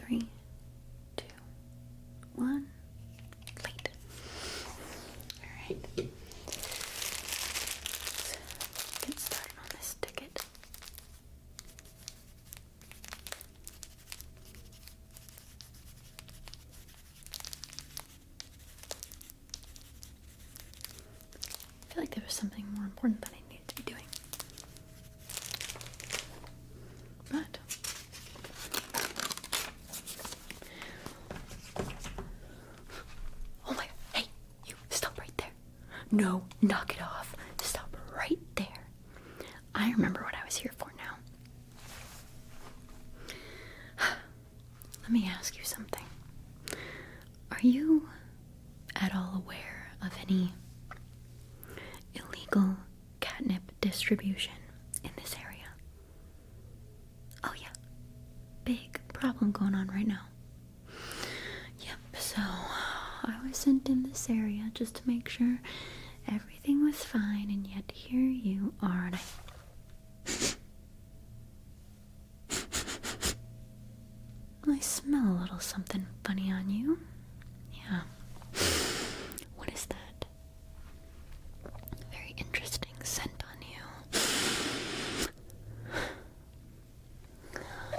3, 2, 1. Late. Alright. Let's get started on this ticket. I feel like there was something more important that I needed to be doing. But oh my, hey, you stop right there. No, knock it off. Stop right there. I remember what I was here for now. Let me ask you something. Are you at all aware of any illegal catnip distribution in this area? Oh yeah, big problem going on right now. Yep, so I was sent in this area just to make sure everything was fine, and yet here you are, and I smell a little something funny on you. Yeah. What is that? Very interesting scent on you.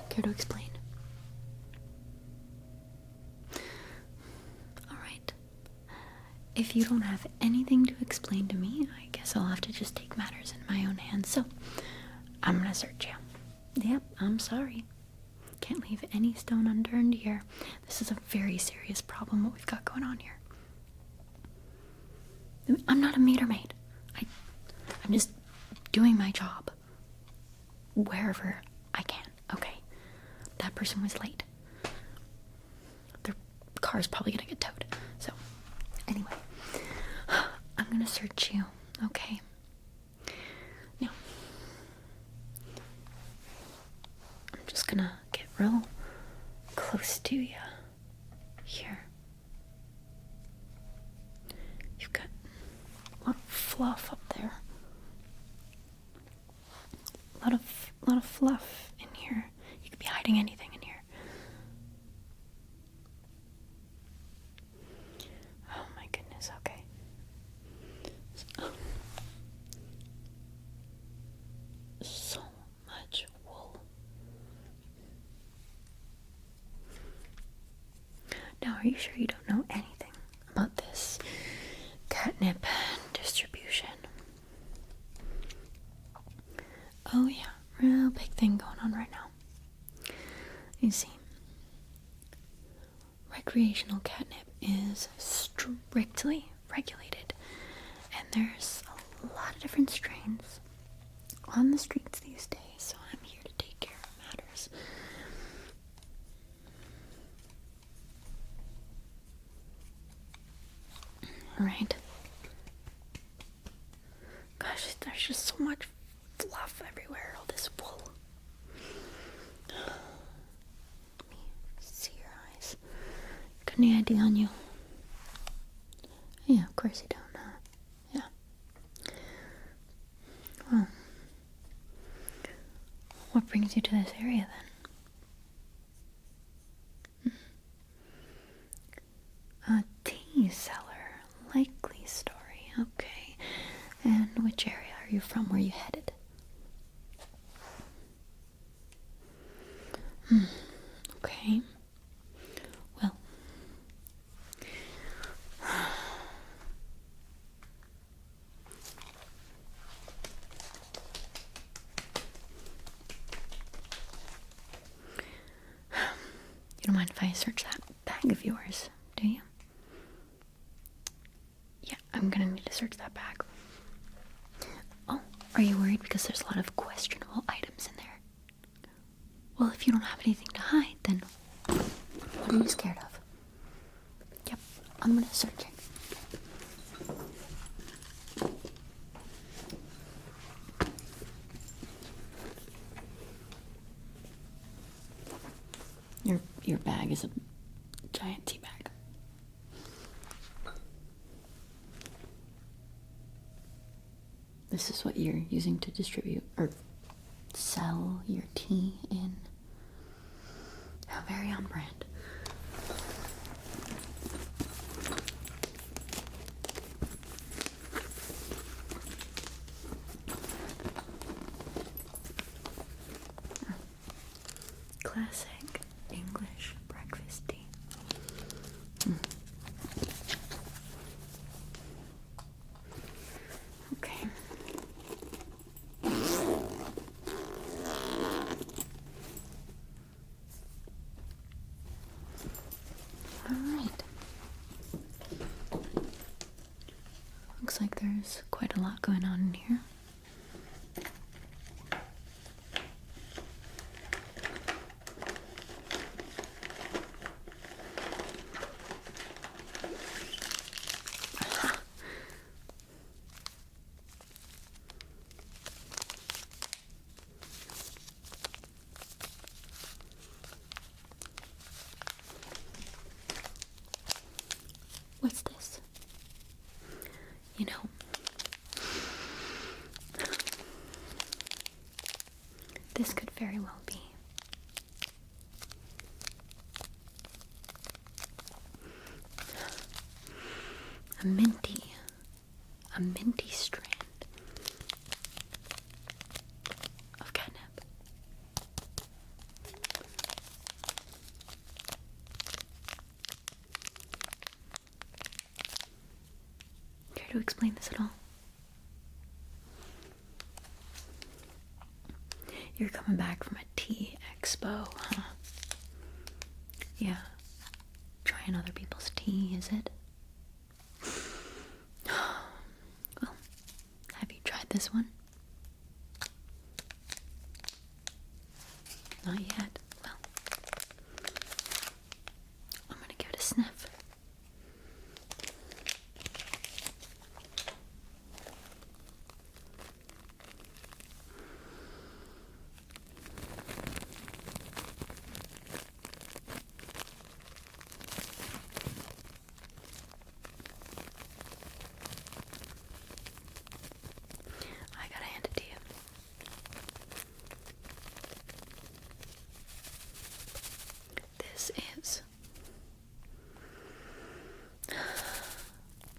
Care to explain? Alright. If you don't have anything to explain to me, I guess I'll have to just take matters in my own hands. So, I'm gonna search you. Yep, I'm sorry. Can't leave any stone unturned here. This is a very serious problem, what we've got going on here. I'm not a meter maid. I'm just doing my job wherever I can, okay? That person was late. Their car's probably gonna get towed. So, anyway, I'm gonna search you, okay? Now, I'm just gonna get real close to you here. You've got a lot of fluff up there. A lot of fluff in here. You could be hiding anything in here. Oh my goodness, okay. So much wool. Now, are you sure you don't know anything about this catnip distribution? Oh yeah, real big thing going on right now. You see, recreational catnip is strictly regulated, and there's a lot of different strains on the streets these days, so I'm here to take care of matters. Alright. Gosh, there's just so much fluff everywhere, all this wool. Let me see your eyes. Got any idea on you? Yeah, of course you don't, huh? Yeah. Well, what brings you to this area then? A tea cellar. Likely story. Okay. And which area are you from? Where are you headed? Okay. Well. You don't mind if I search that bag of yours, do you? Yeah, I'm gonna need to search that bag. Oh, are you worried because there's a lot of questionable items in there? Well, if you don't have anything to hide, then what are you scared of? Yep, I'm gonna search it. Your bag is a giant tea bag. This is what you're using to distribute or sell your tea in. very on brand. Classic English breakfast tea. Okay. All right. Looks like there's quite a lot going on in here. What's this? You know, this could very well be a minty strand of catnip. Care to explain this at all? You're coming back from a tea expo, huh? Yeah. Trying other people's tea, is it? Well, have you tried this one? Not yet. Well, I'm gonna give it a sniff. I gotta hand it to you. This is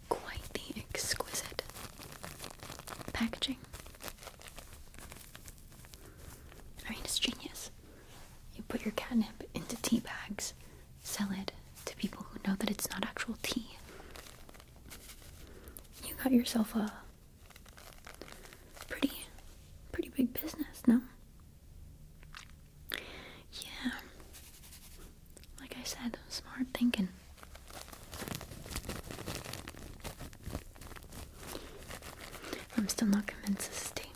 quite the exquisite packaging. I mean, it's genius. You put your catnip into tea bags, sell it to people who know that it's not actual tea. You got yourself a pretty big business, no? Yeah. Like I said, smart thinking. I'm still not convinced this is tea.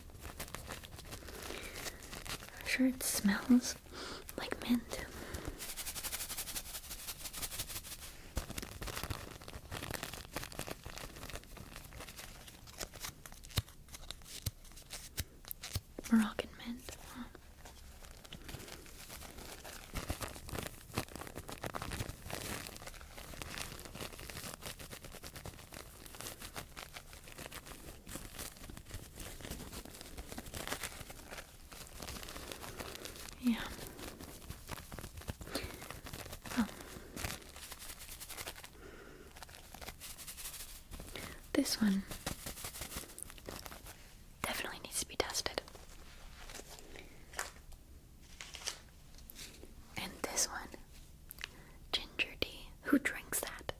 I'm sure it smells like mint. Moroccan mint. Huh? Yeah. Well, this one definitely needs to be tested. And this one, ginger tea. Who drinks that?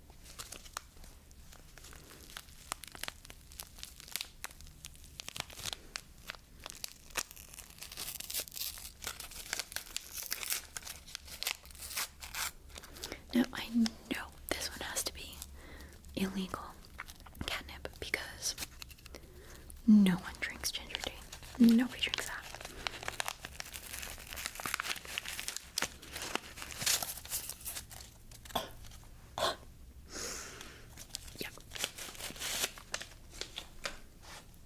Now, I know this one has to be illegal catnip because no one drinks ginger tea. Nobody drinks that. Yeah.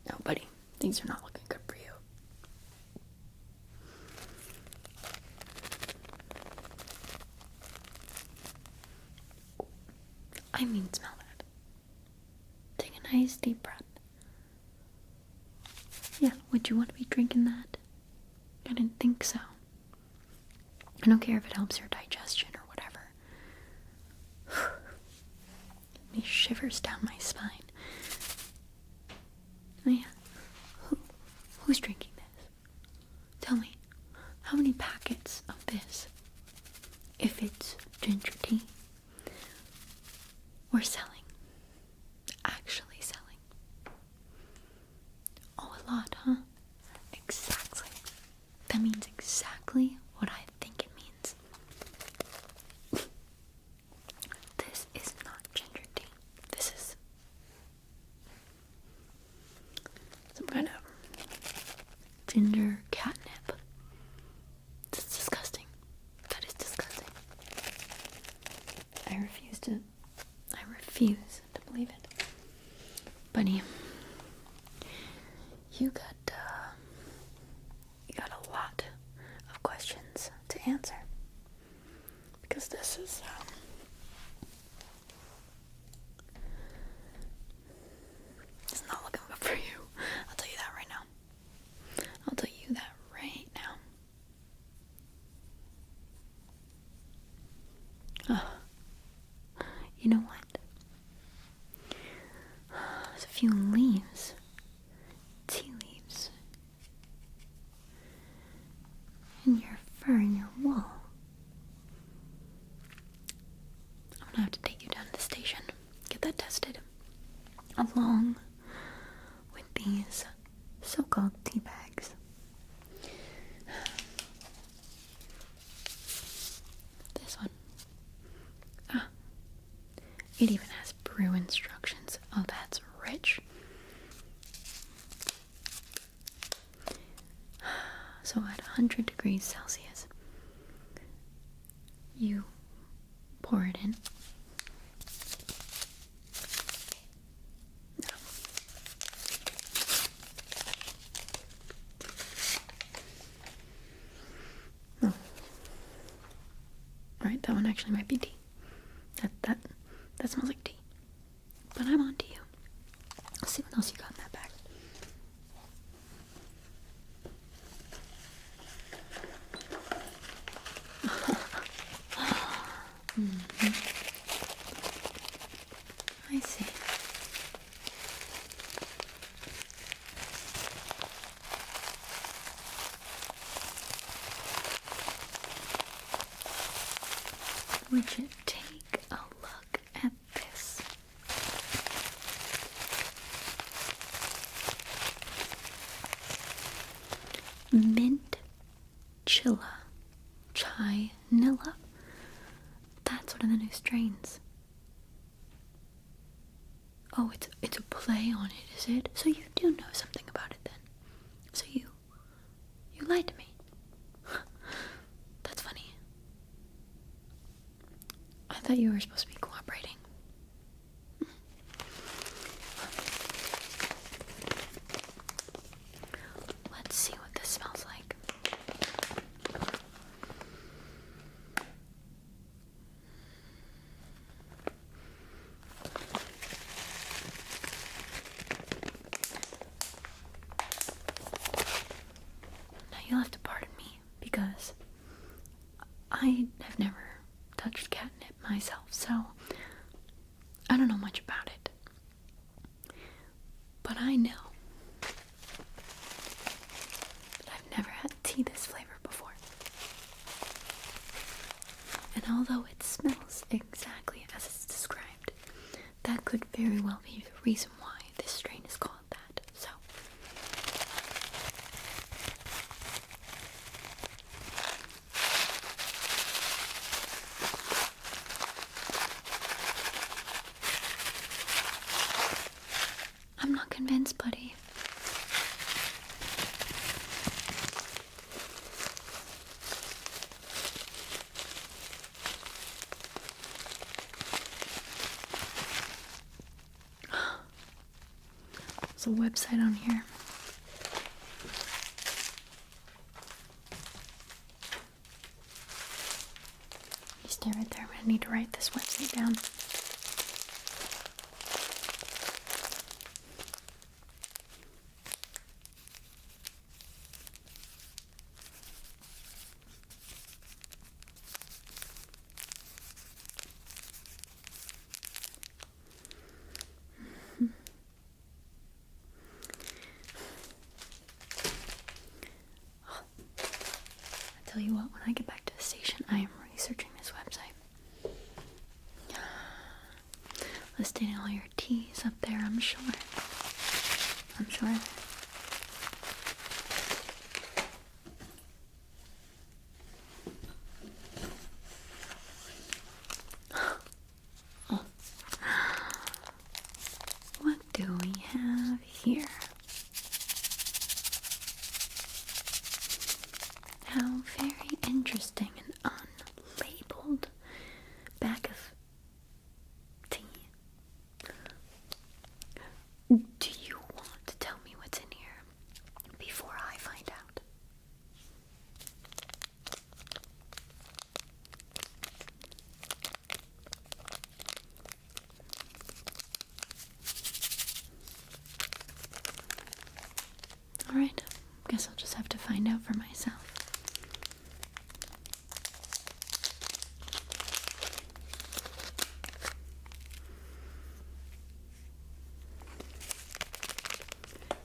No, buddy, things are not looking good for you. I mean, smell that. Take a nice deep breath. Yeah, would you want to be drinking that? I didn't think so. I don't care if it helps your digestion. shivers down my spine. Man, who's drinking this? Tell me, how many packets of this, if it's ginger tea, we're selling? Actually selling. Oh, a lot, huh? Exactly. That means exactly what I think it means. This is not ginger tea. This is some kind of ginger catnip. It's disgusting. That is disgusting. I refuse to believe it. Bunny, you got a lot of questions to answer, because this is it's not looking good for you. I'll tell you that right now. I'll tell you that right now. You know what? There's a few leaves. Tea leaves. In your fur and your wool. I'm gonna have to take you down to the station. Get that tested. Along with these so-called tea bags. This one. It even has brew instructions. Oh, that's rich. So at 100 degrees Celsius, you pour it in. No. Alright, that one actually might be tea. That smells like tea. But I'm on to you. Let's see what else you got in that bag. I see. Would you take a look at this? Mint Chilla Chai Nilla. That's one of the new strains. Oh, it's a play on it, is it? So you do know something about it then. So you lied to me. That's funny. I thought you were supposed to be cooperating. Let's see what this smells like. Now you'll have to pardon me, because I have never touched catnip myself, so I don't know much about it. But I know that I've never had tea this flavor before. And although it smells exactly as it's described, that could very well be the reason why this strain is called that. So I'm not convinced, buddy. There's a website on here. You stay right there. I'm gonna need to write this website down. getting all your teas up there, I'm sure. I'm sure. Oh. What do we have here? How very interesting, an unlabeled bag of tea. Do you want to tell me what's in here before I find out? Alright, guess I'll just have to find out for myself.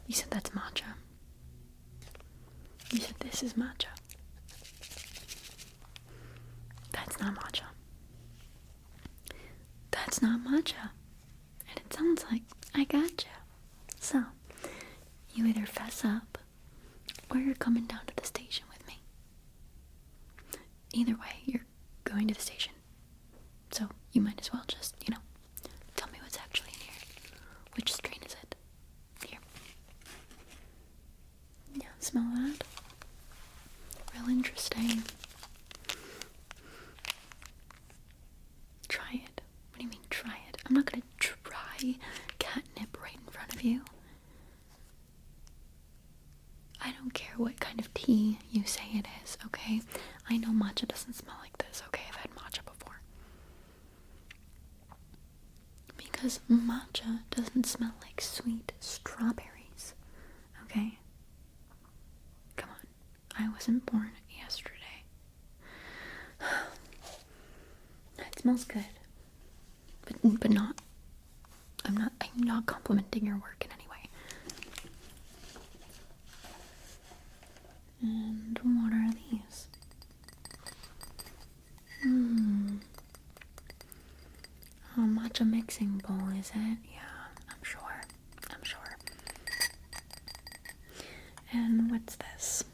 You said that's matcha. You said this is matcha. That's not matcha. That's not matcha. And it sounds like I gotcha. So, you either fess up or you're coming down to the station with me. Either way, you're going to the station. So, you might as well just, tell me what's actually in here. Which strain is it? Here. Yeah, smell that? Real interesting. Try it. What do you mean, try it? I'm not gonna try catnip right in front of you. I don't care what kind of tea you say it is, okay? I know matcha doesn't smell like this, okay? I've had matcha before. Because matcha doesn't smell like sweet strawberries, okay? Come on, I wasn't born yesterday. It smells good, but not. I'm not complimenting your work in any way. And what are these? A matcha mixing bowl, is it? Yeah, I'm sure. And what's this?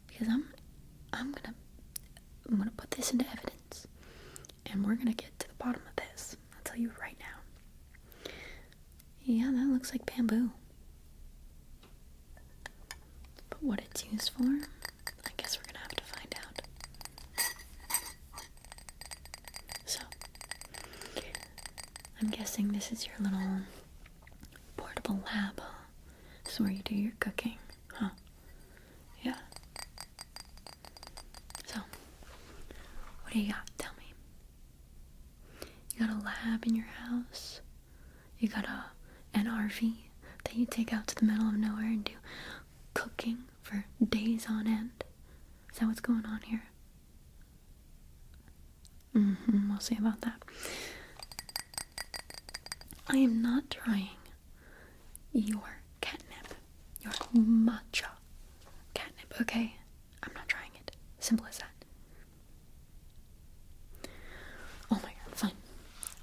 Because I'm gonna put this into evidence, and we're gonna get to the bottom of this. I'll tell you right now. Yeah, that looks like bamboo. But what it's used for, I guess we're gonna have to find out. So, I'm guessing this is your little portable lab, huh? This is where you do your cooking, huh? Yeah. So, what do you got? Tell me. You got a lab in your house? You got an RV that you take out to the middle of nowhere and do cooking for days on end? Is that what's going on here? We'll see about that. I am not trying your catnip, your matcha catnip, okay? I'm not trying it. Simple as that. Oh my god, fine.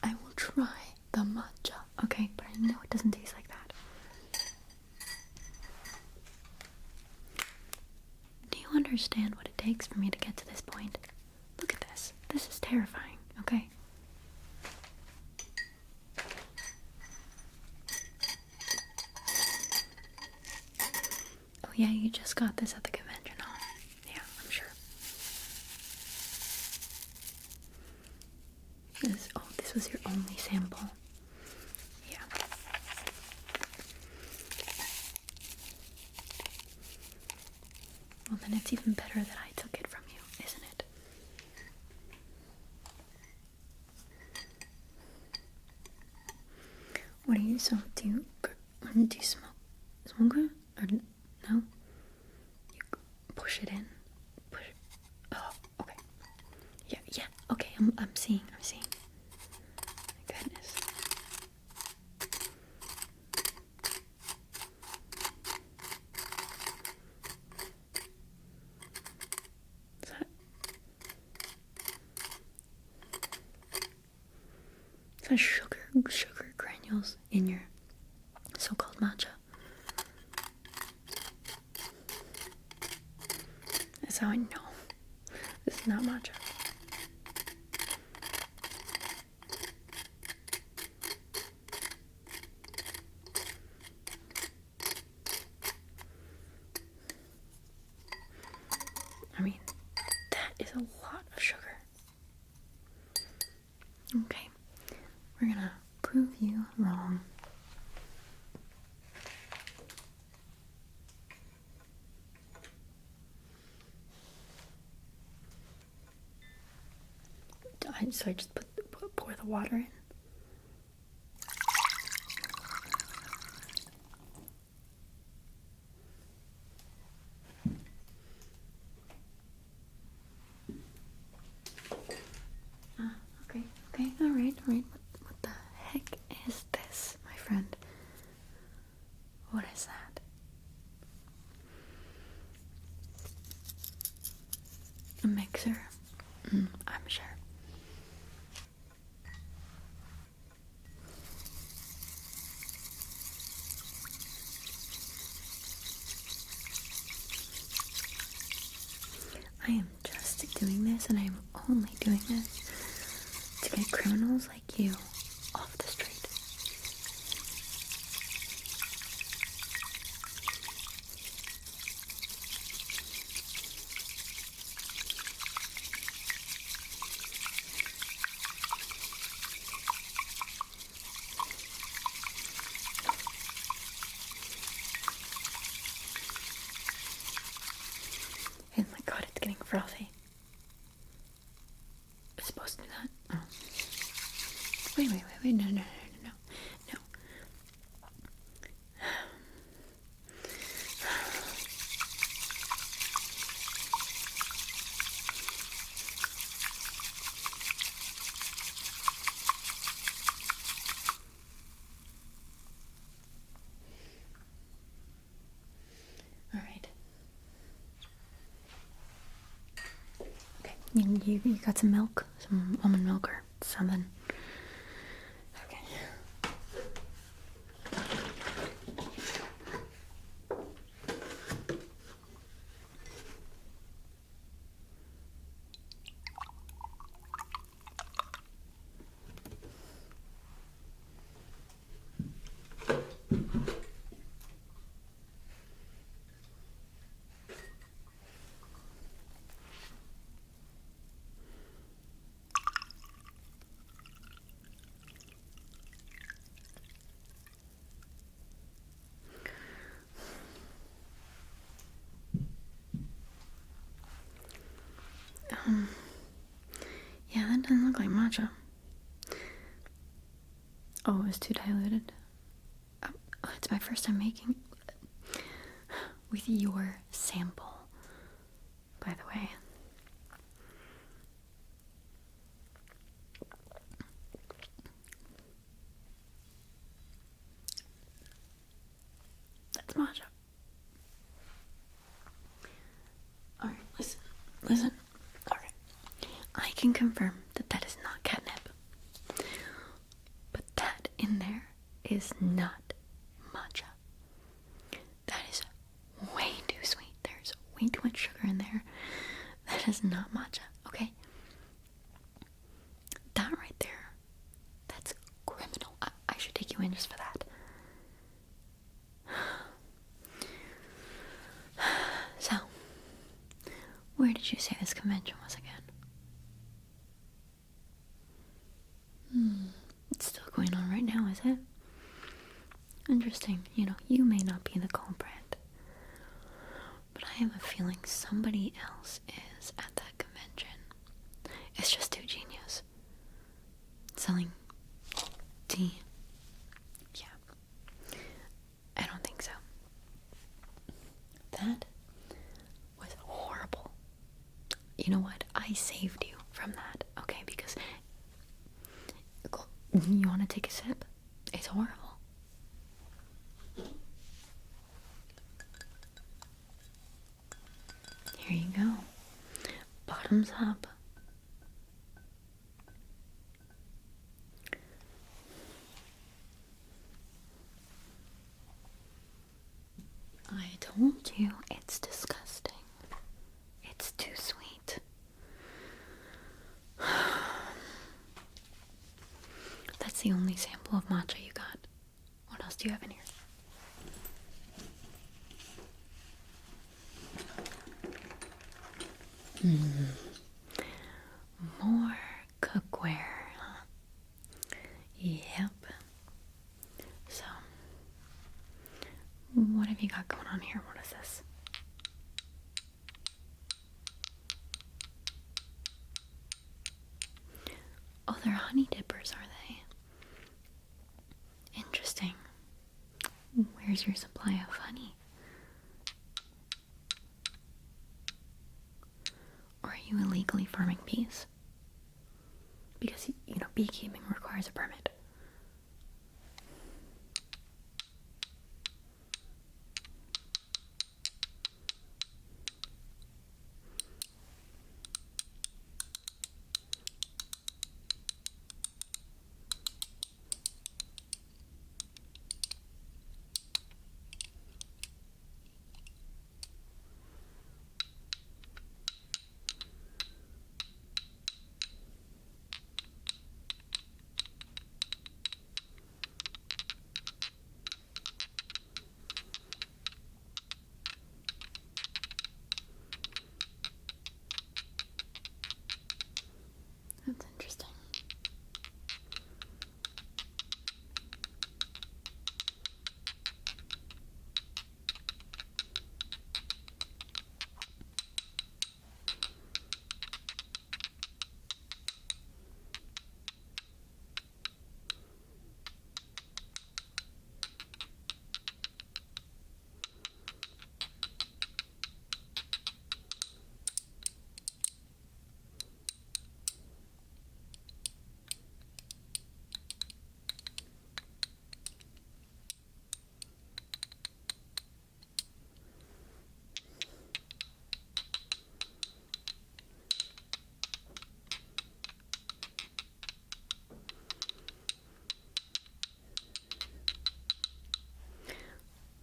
I will try the matcha, okay? But I know it doesn't taste like that. Do you understand what it takes for me to get to this point? Look at this. This is terrifying, okay? Oh yeah, you just got this at the convention, huh? Yeah, I'm sure. This was your only sample. Yeah. Well, then it's even better that I took it from you, isn't it? What do you smoke? Do you smoke? Smoke it? Or no? You push it in. Push it. Oh, okay. Yeah. Okay, I'm seeing. My goodness. the sugar granules in your so-called matcha. That's how I know this is not matcha. I mean, that is a lot of sugar. Okay, we're gonna prove you wrong. So I just pour the water in. Okay, all right. What the heck is this, my friend? What is that? A mixer? I'm sure. I am just doing this, and I am only doing this to get criminals like you off the street. Oh my god, it's getting frothy. It's supposed to do that? Oh. Wait, no. Alright. Okay, you got some milk? Some almond milk or something? Okay. Yeah, that doesn't look like matcha. Oh, it was too diluted. Oh, it's my first time making with your sample, by the way. That's matcha. Alright, listen. Alright. I can confirm that that is not catnip. But that in there is not matcha. That is way too sweet. There's way too much sugar in there. That is not matcha, okay? That right there, that's criminal. I should take you in just for that. So, where did you say this convention was again? It's still going on right now, is it? Interesting. You know, you may not be the culprit, but I have a feeling somebody else is at that convention. It's just too genius. Selling tea. Yeah. I don't think so. That was horrible. You know what? I saved you from that, okay? Because you want to take a sip? It's horrible. Here you go. Bottoms up. the only sample of matcha you got. What else do you have in here? More cookware, huh? Yep. So, what have you got going on here? What is this? Oh, they're honey dippers, are they? Interesting. Where's your supply of honey? Or are you illegally farming bees? Because, beekeeping requires a permit. That's interesting.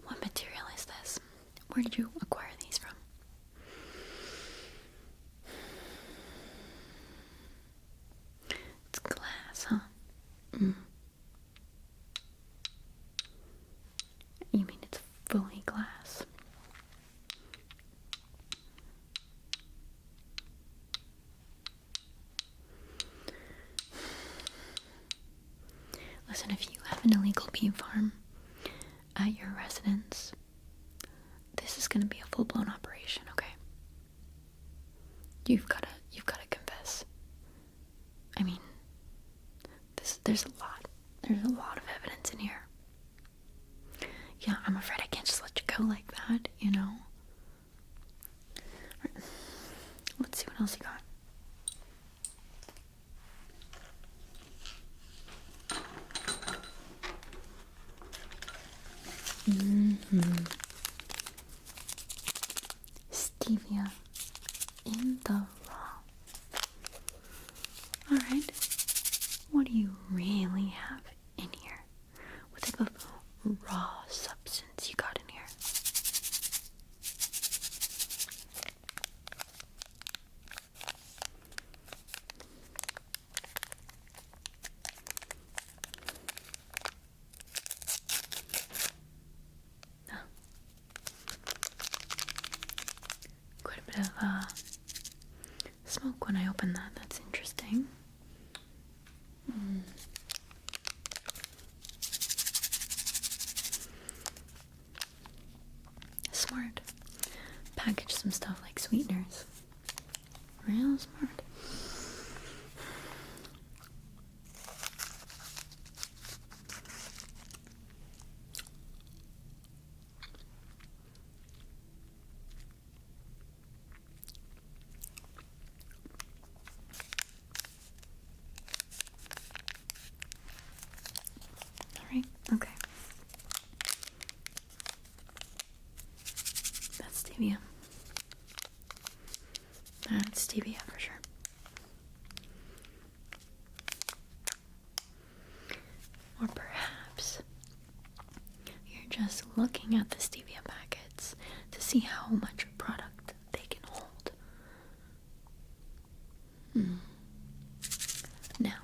What material is this? Where did you acquire these from? It's glass, huh? You mean it's fully glass? Listen, if you have an illegal bee farm at your residence, this is gonna be a full-blown operation, okay? You've gotta confess. I mean, there's a lot of evidence in here. Yeah, I'm afraid I can't just let you go like that, Let's see what else you got. Stevia in the raw. Alright. What do you really have in here? What type of raw substance you got in here? Quite a bit of smoke when I open that. That's interesting. Smart. Package some stuff like sweeteners. Real smart. Alright, okay. That's stevia. That's stevia for sure. Or perhaps you're just looking at the stevia packets to see how much product they can hold. Now,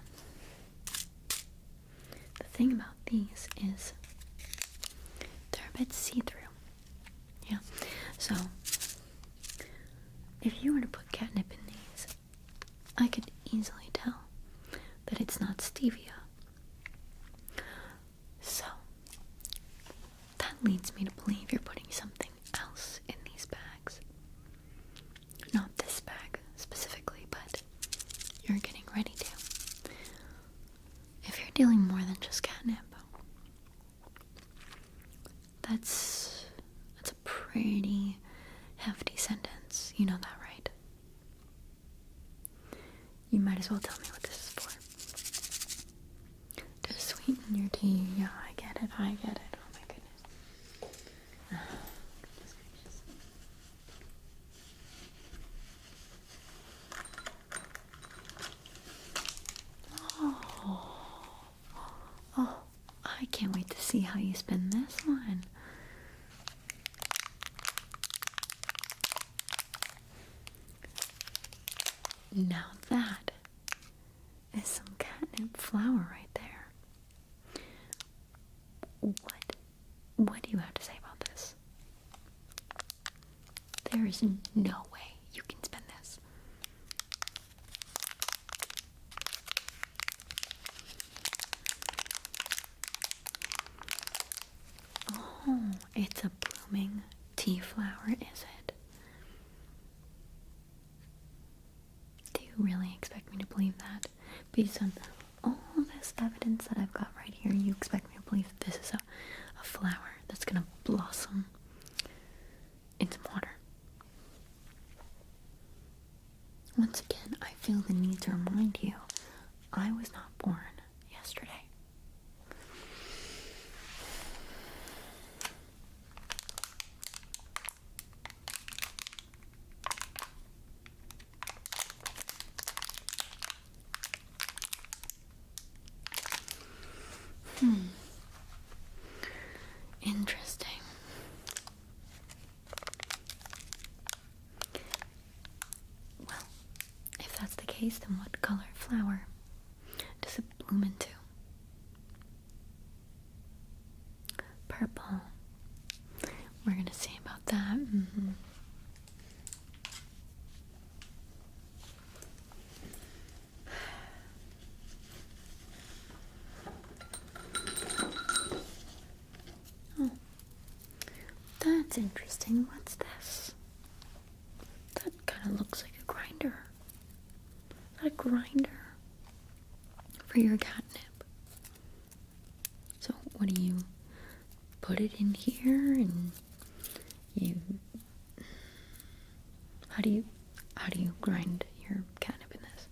if you were to put catnip in these, I could easily tell that it's not stevia. So, that leads me to believe you're putting something else in these bags. Not this bag specifically, but you're getting ready to. If you're dealing more than just catnip, that's a pretty hefty sentence. You know that, right? You might as well tell me what this is for. To sweeten your tea. Yeah, I get it. Oh my goodness. Goodness gracious. Oh, I can't wait to see how you spin this one. Now that is some catnip flower right there. What do you have to say about this? There is no way you can spin this. Oh, it's a blooming tea flower, is it? Do you really expect me to believe that? Based on all this evidence that I've got right here, you expect me to believe this is a flower that's gonna blossom in some water. Once again, I feel the need to remind you, I was not born yesterday. Interesting. Well, if that's the case, then what color flower does it bloom into? Purple. We're gonna see about that. Oh, that's interesting. What's this? That kind of looks like a grinder. Is that a grinder for your catnip? So what do you put it in here and how do you grind your catnip in this?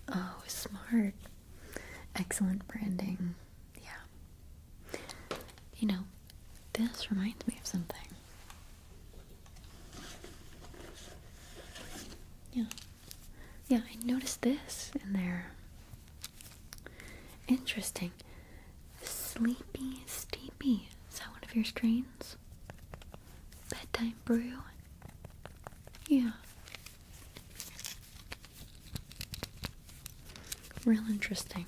Oh, smart. Excellent branding. Yeah. You know, this reminds me of something. Yeah, I noticed this in there. Interesting. Sleepy Steepy. Is that one of your strains? Bedtime brew? Yeah. Real interesting.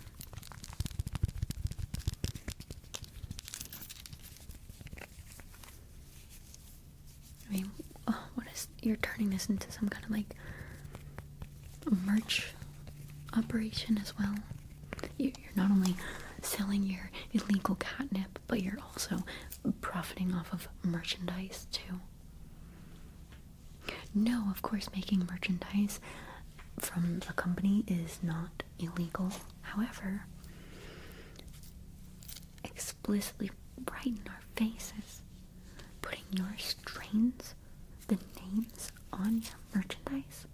I mean, what is, you're turning this into some kind of like merch operation as well. You're not only selling your illegal catnip, but you're also profiting off of merchandise too. No, of course, making merchandise from a company is not illegal. However, explicitly right in our faces, putting your strains, the names on your merchandise,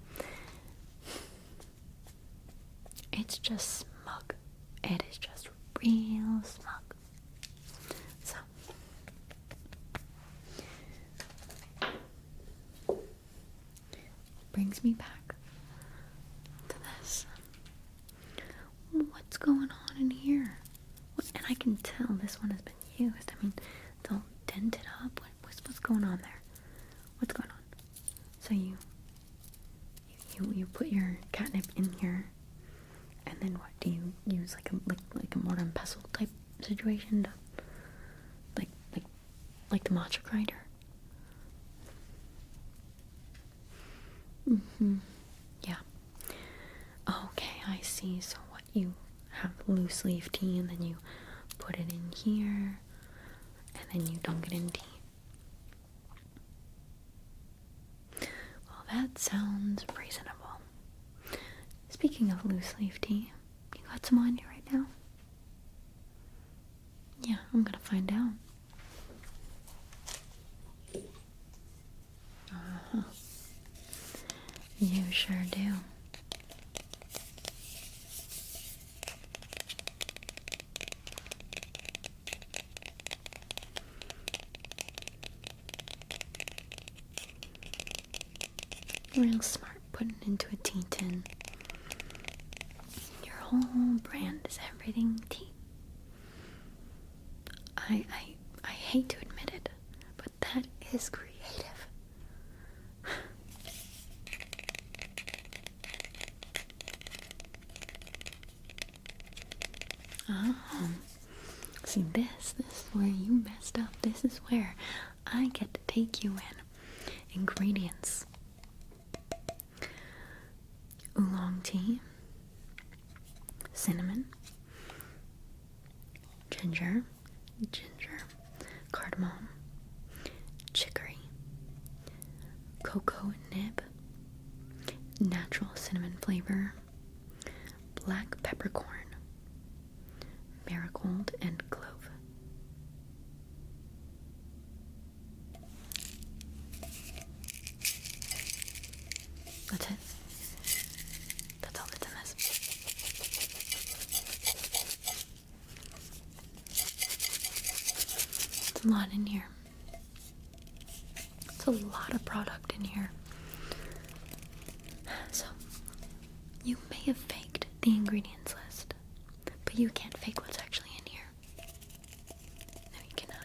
it's just smug. It is just real smug. So, brings me back to this. What's going on in here? And I can tell this one has been used. I mean, it's all dented up. What's going on there? What's going on? So you put your catnip in here, and then what? Do you use like a mortar and pestle type situation to like the matcha grinder? Mm-hmm. Yeah. Okay, I see. So what, you have loose leaf tea and then you put it in here and then you dunk it in tea. Well, that sounds reasonable. Speaking of loose leaf tea, you got some on you right now? Yeah, I'm gonna find out. Uh-huh. You sure do. Real smart, putting it into a tea tin. Your whole brand is everything tea. I hate to admit it, but that is creative. Oh, see, this is where you messed up. This is where I get to take you in. Ingredients: oolong tea, cinnamon, ginger, cardamom, chicory, cocoa nib, natural cinnamon flavor, black peppercorn, marigold, and clove. That's it. That's all that's in this. It's a lot in here. It's a lot of product in here. So, you may have faked the ingredients list, but you can't fake what's actually in here. No, you cannot.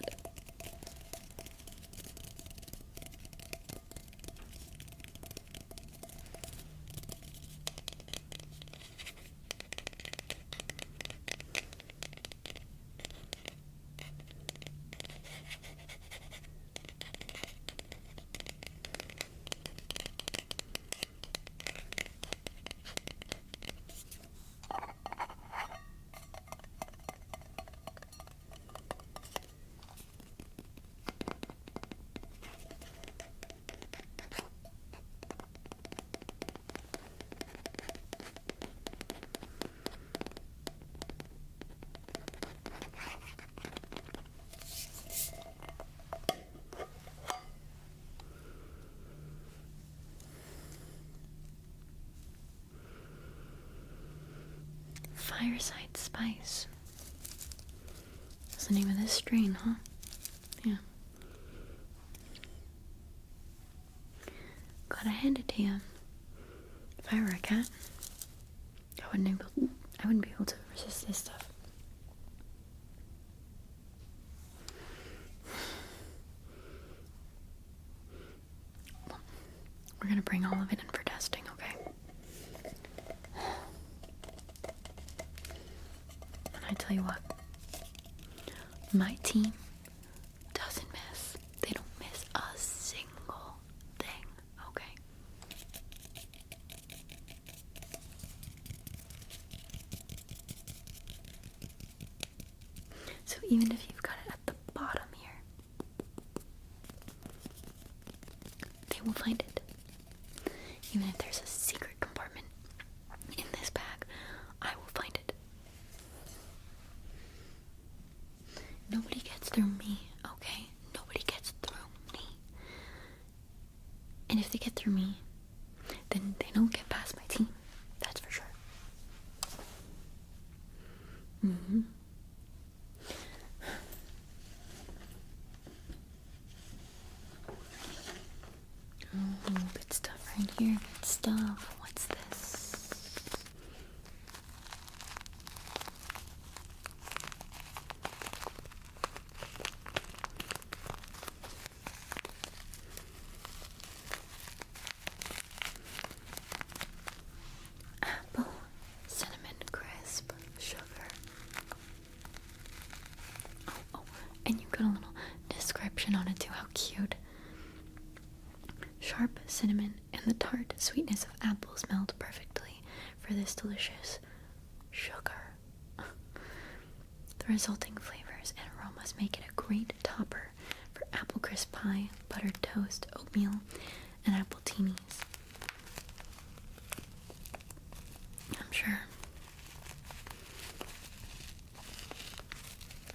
Fireside Spice. That's the name of this strain, huh? Yeah. Gotta hand it to you. If I were a cat, I wouldn't be able to resist this stuff. We're gonna bring all of it in for testing, okay? And I tell you what, my team doesn't miss. They don't miss a single thing, okay? So even if you've got it at the bottom here, they will find it. Even if there's a secret compartment in this bag, I will find it. Nobody gets through me, okay? Nobody gets through me. And if they get through me, then they don't get past my team. That's for sure. Mm-hmm. Oh, good stuff right here. Good stuff. What's this? Apple cinnamon crisp sugar. Oh, and you got a little description on it too. How cute. Sharp cinnamon in the tart sweetness of apples meld perfectly for this delicious sugar. The resulting flavors and aromas make it a great topper for apple crisp pie, buttered toast, oatmeal, and appletinis.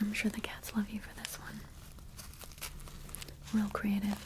I'm sure the cats love you for this one. Real creative.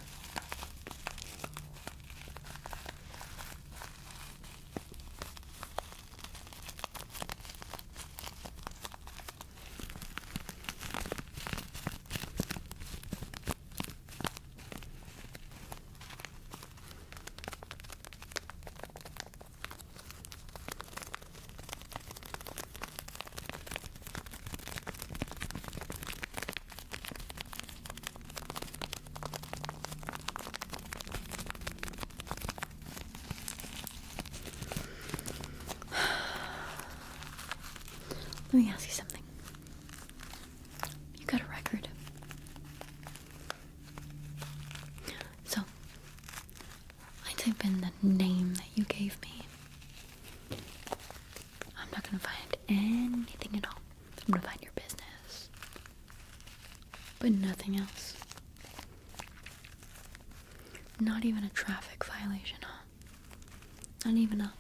Let me ask you something. You got a record. So, I type in the name that you gave me. I'm not gonna find anything at all. I'm gonna find your business. But nothing else. Not even a traffic violation, huh? Not even a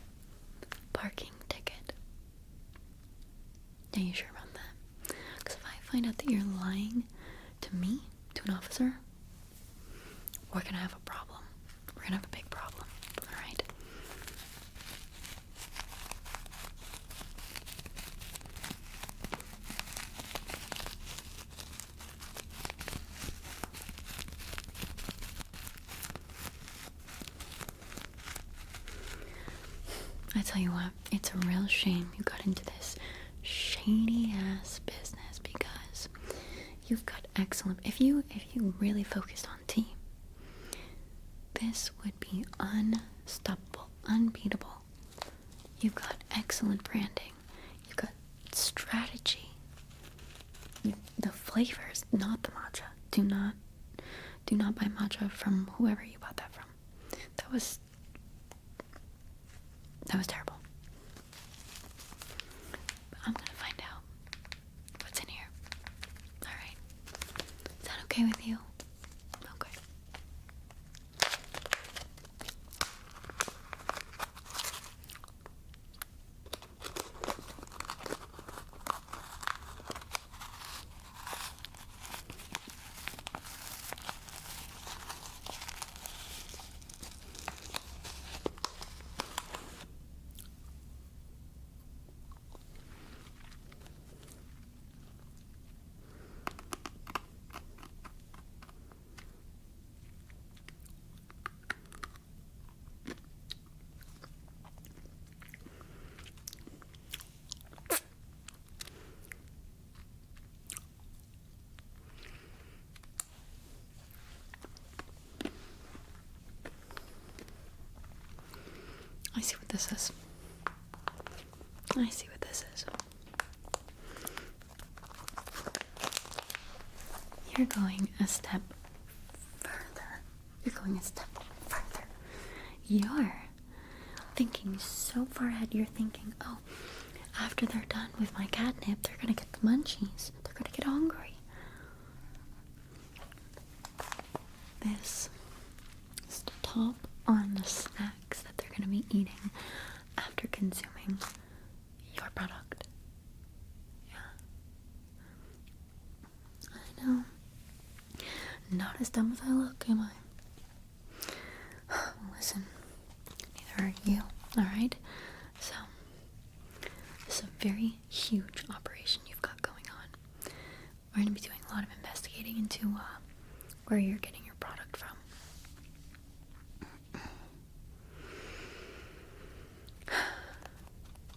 parking ticket. Are you sure about that? Because if I find out that you're lying to me, to an officer, we're gonna have a problem. We're gonna have a big problem, alright? I tell you what, it's a real shame you got into this shady ass business because you've got excellent. If you really focused on tea, this would be unstoppable, unbeatable. You've got excellent branding. You've got strategy. The flavors, not the matcha. Do not buy matcha from whoever you bought that from. That was terrible. But I'm gonna find out what's in here. Alright. Is that okay with you? Okay. I see what this is. I see what this is. You're going a step further. You're going a step further. You're thinking so far ahead. You're thinking, oh, after they're done with my catnip, they're gonna get the munchies. They're gonna get hungry. This is the top on the snacks that they're gonna be eating after consuming your product. Yeah. I know. Not as dumb as I look, am I? Listen, neither are you, alright? So, this is a very huge operation you've got going on. We're gonna be doing a lot of investigating into where you're getting your product from.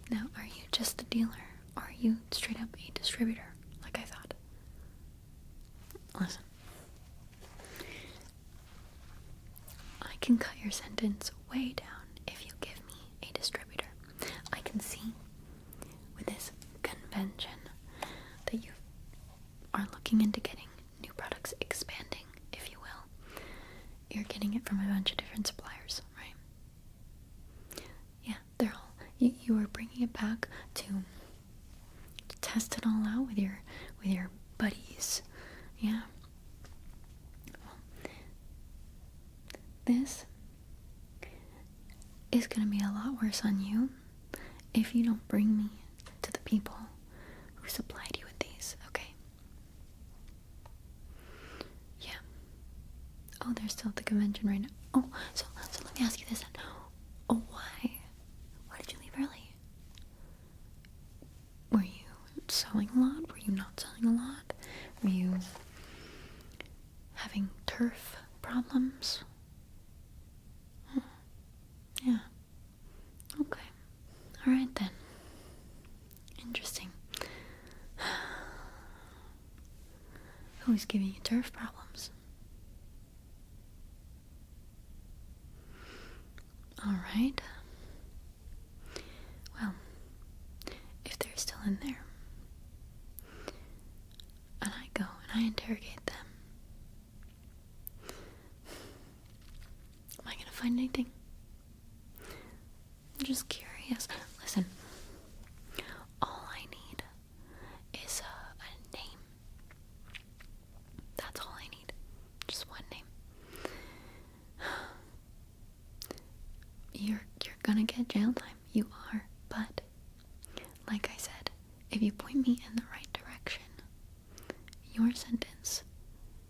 Now, are you just a dealer, or are you straight up a distributor, like I thought? Listen. I can cut your sentence way down if you give me a distributor. I can see with this convention that you are looking into getting new products, expanding, if you will. You're getting it from a bunch of different suppliers, right? You were bringing it back to test it all out with your buddies. Yeah. Well, this is gonna be a lot worse on you if you don't bring me to the people who supplied you with these, okay? Yeah. Oh, they're still at the convention right now. Oh, so let me ask you this then. Oh, why? Why did you leave early? Were you selling a lot? Were you not selling a lot? Were you having turf problems? Oh, yeah. Okay. Alright then. Interesting. Who's giving you turf problems? Alright. Well, if they're still in there, and I go and I interrogate them, am I gonna find anything? I'm just curious. Listen, all I need is a name. That's all I need. Just one name. You're gonna get jail time. You are. But, like I said, if you point me in the right direction, your sentence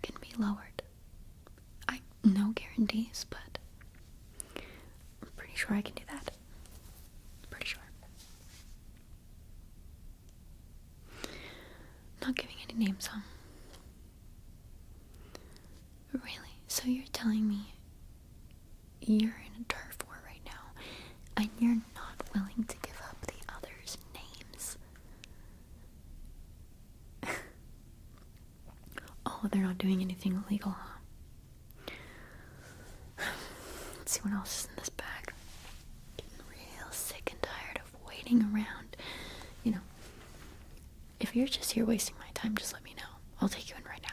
can be lowered. No guarantees, but I'm pretty sure I can do that. Pretty sure. Not giving any names, huh? Really? So you're telling me you're in a turf war right now, and you're not willing to give up the others' names? Oh, they're not doing anything illegal, huh? Let's see what else is in this bag. Getting real sick and tired of waiting around. You know, if you're just here wasting my time, just let me know. I'll take you in right now.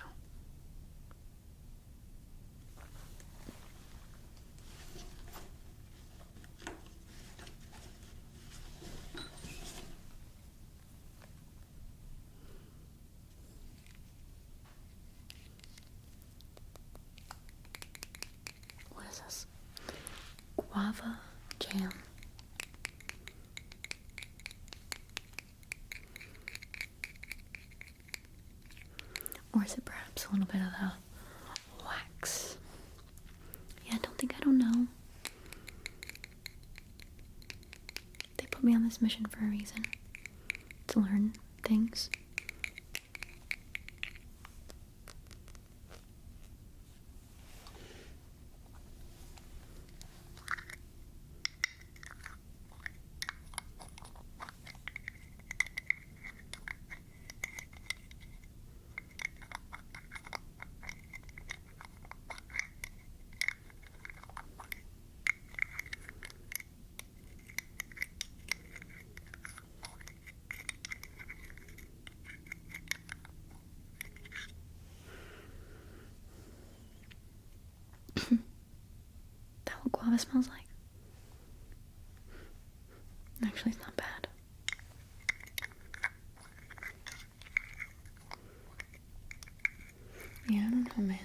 What is this? Guava jam. Or is it perhaps a little bit of the wax? Yeah, I don't know. They put me on this mission for a reason. To learn things. That what guava smells like? Actually, it's not bad. Yeah, I don't know, man.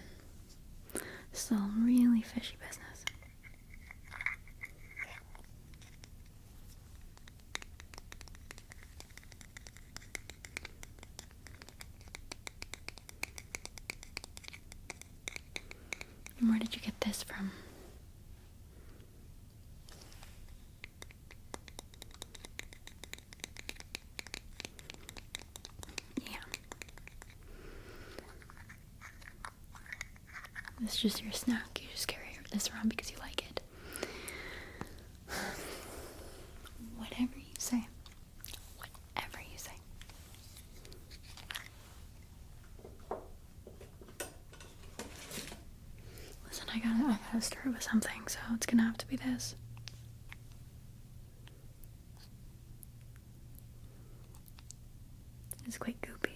It's all really fishy business. And where did you get this from? Yeah. This is just your snack. You just carry this around because you like it. Whatever you say. Whatever you say. Listen, I gotta start with something, so it's gonna have to be this. It's quite goopy.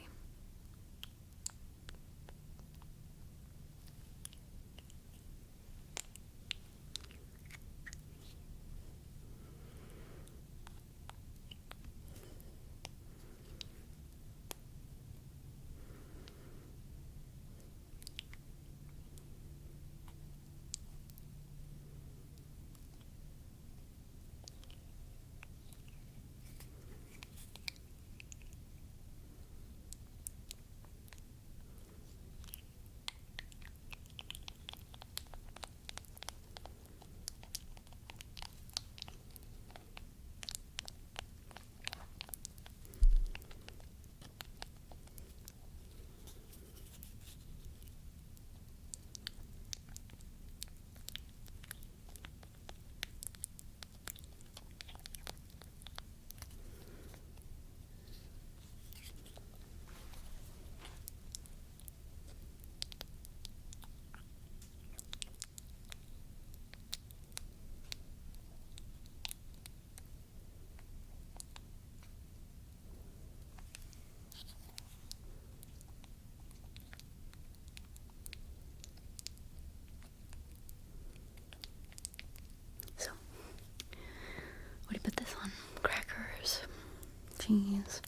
cheese.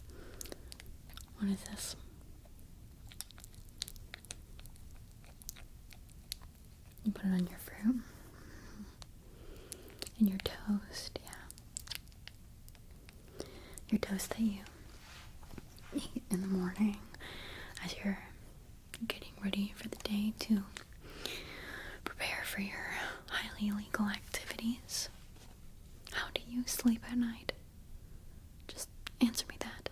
What is this? You put it on your fruit. And your toast, yeah. Your toast that you eat in the morning as you're getting ready for the day to prepare for your highly illegal activities. How do you sleep at night? Just answer me that.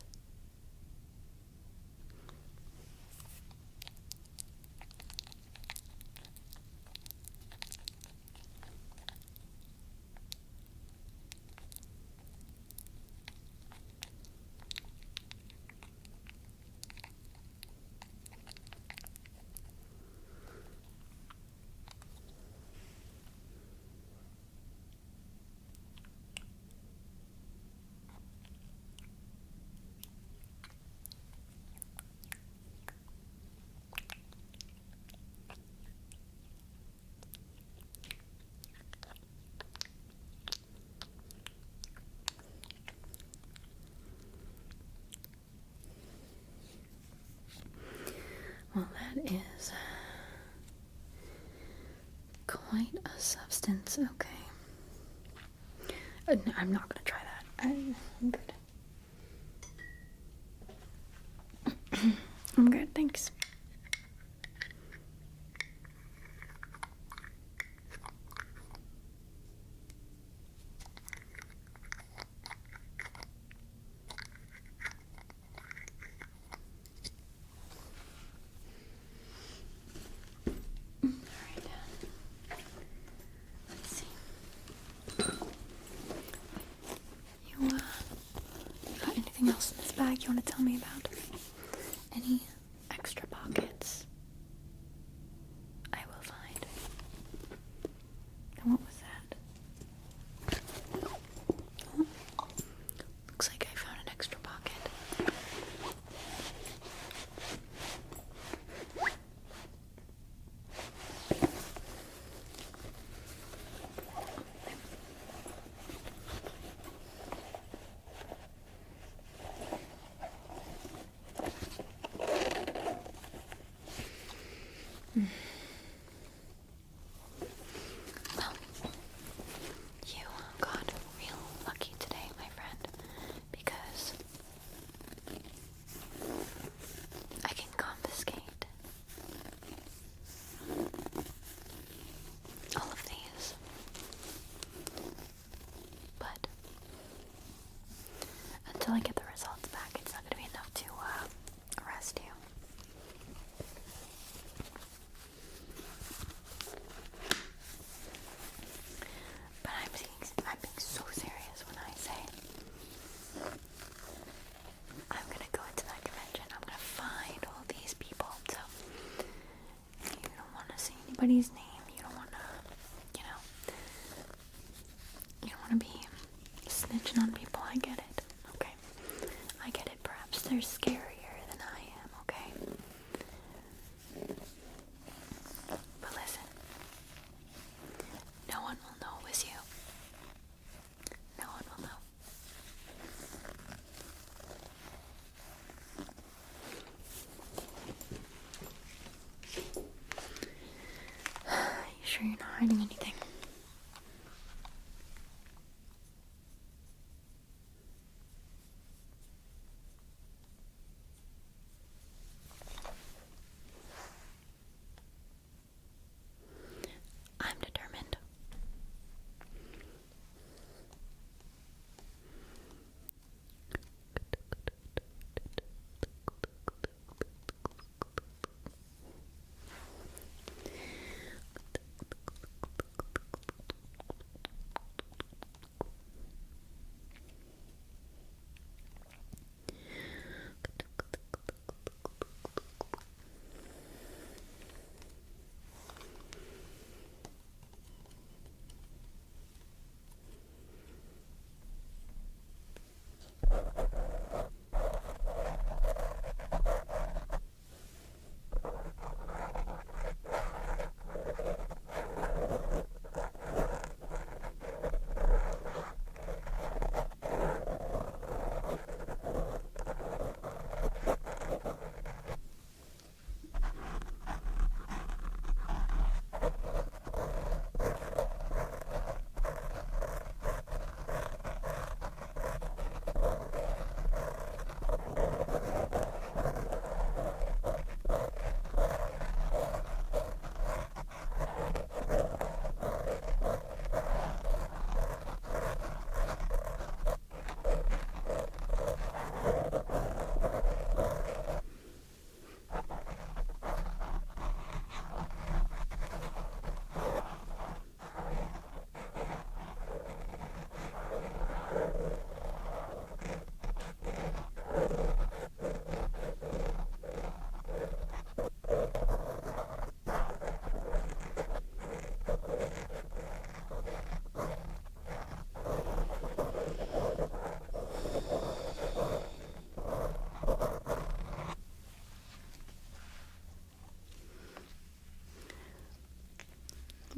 Well, that is quite a substance. Okay. No, I'm not gonna try that. I'm good. I'm good, thanks. Alright. Let's see. You, got anything else in this bag you want to tell me about? Any extra pockets? I will find. And what was that? Oh, looks like I found an extra pocket. Well, you got real lucky today, my friend, because I can confiscate all of these, but until I get the results back, it's not going to be enough to arrest you. But I'm being so serious when I say I'm gonna go into that convention. I'm gonna find all these people. So you don't want to say anybody's name. You don't want to, you don't want to be snitching on people. I get it. Okay, I get it. Perhaps they're scarier than I am. Okay, but listen. No one will know it was you. No one will know. You sure you're not hiding anything?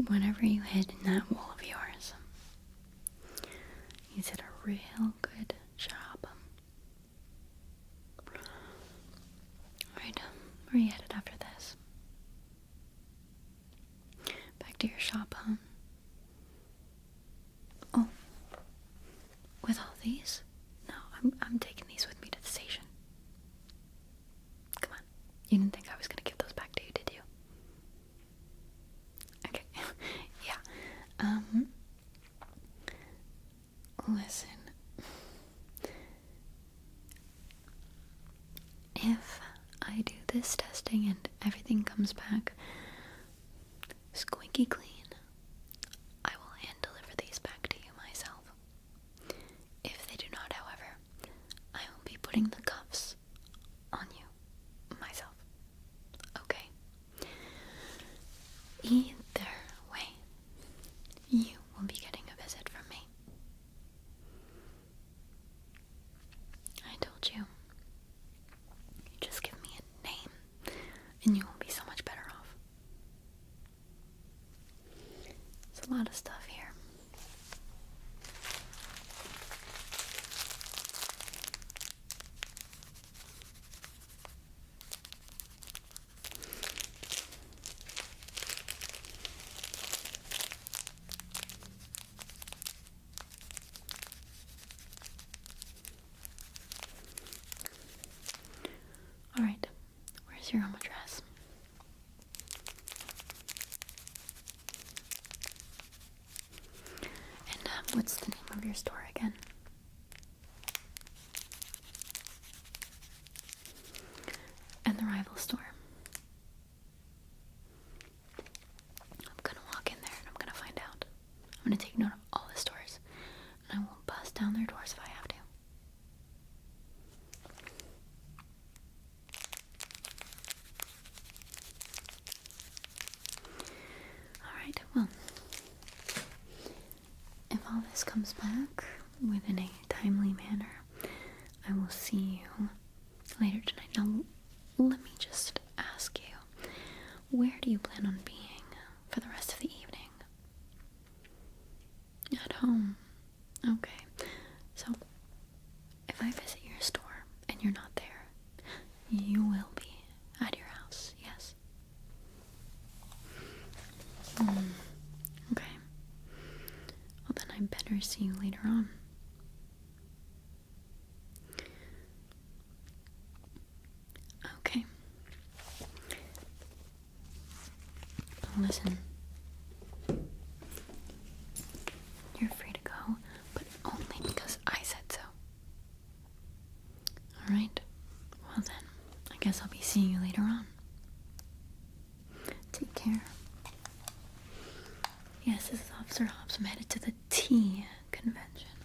whatever you hid in that wool of yours, you did a real good job. Alright, where are you headed after this? Back to your shop, huh? Oh, with all these? No, I'm taking these with me to the station. Come on, you didn't think I was gonna give those back to you, did you? Okay, yeah, listen. If I do this testing and everything comes back squeaky clean, I will hand deliver these back to you myself. If they do not, however, I will be putting the cuffs on you myself. Okay? Either way, you will be getting a visit from me. I told you. You just give me a name, and you will be so much better off. There's a lot of stuff here. Alright, where's your home address? And what's the name of your store again? And the rival store. I'm gonna walk in there and I'm gonna find out. I'm gonna take note of all the stores, and I will bust down their doors if I have to. Alright, well, if all this comes back within a timely manner, I will see you later tonight. Now, let me just ask you, where do you plan on being for the rest of the evening? At home. Okay. So, if I visit your store and you're not there, you will be at your house, yes? Okay. Well, then I better see you later on. Okay. Listen. You're free to go, but only because I said so. Alright? Well then, I guess I'll be seeing you later on. Take care. Yes, this is Officer Hobbs. I'm headed to the tea convention.